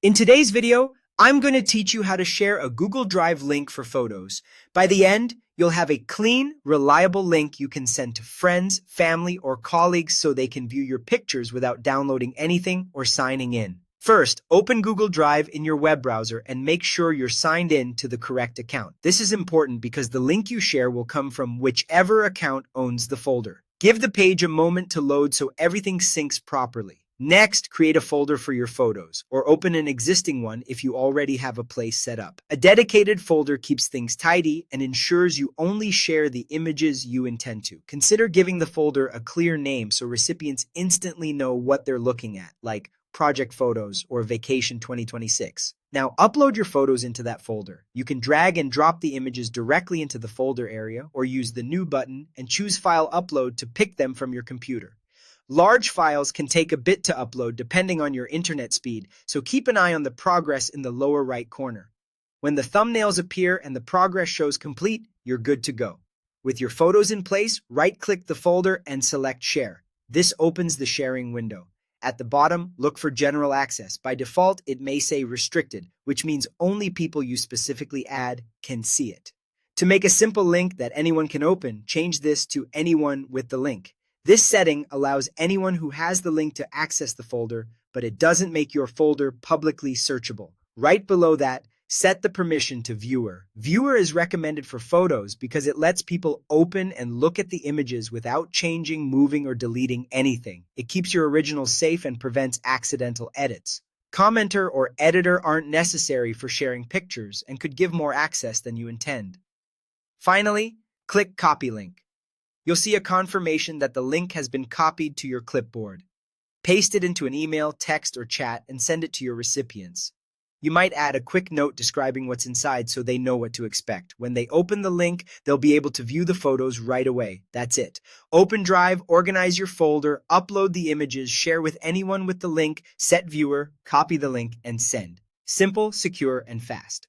In today's video, I'm going to teach you how to share a Google Drive link for photos. By the end, you'll have a clean, reliable link you can send to friends, family, or colleagues so they can view your pictures without downloading anything or signing in. First, open Google Drive in your web browser and make sure you're signed in to the correct account. This is important because the link you share will come from whichever account owns the folder. Give the page a moment to load so everything syncs properly. Next, create a folder for your photos, or open an existing one if you already have a place set up. A dedicated folder keeps things tidy and ensures you only share the images you intend to. Consider giving the folder a clear name so recipients instantly know what they're looking at, like Project Photos or Vacation 2026. Now, upload your photos into that folder. You can drag and drop the images directly into the folder area or use the New button and choose File Upload to pick them from your computer. Large files can take a bit to upload depending on your internet speed, so keep an eye on the progress in the lower right corner. When the thumbnails appear and the progress shows complete, you're good to go. With your photos in place, right-click the folder and select Share. This opens the sharing window. At the bottom, look for General Access. By default, it may say Restricted, which means only people you specifically add can see it. To make a simple link that anyone can open, change this to Anyone with the link. This setting allows anyone who has the link to access the folder, but it doesn't make your folder publicly searchable. Right below that, set the permission to Viewer. Viewer is recommended for photos because it lets people open and look at the images without changing, moving, or deleting anything. It keeps your originals safe and prevents accidental edits. Commenter or editor aren't necessary for sharing pictures and could give more access than you intend. Finally, click Copy Link. You'll see a confirmation that the link has been copied to your clipboard. Paste it into an email, text, or chat and send it to your recipients. You might add a quick note describing what's inside so they know what to expect. When they open the link, they'll be able to view the photos right away. That's it. Open Drive, organize your folder, upload the images, share with anyone with the link, set viewer, copy the link, and send. Simple, secure, and fast.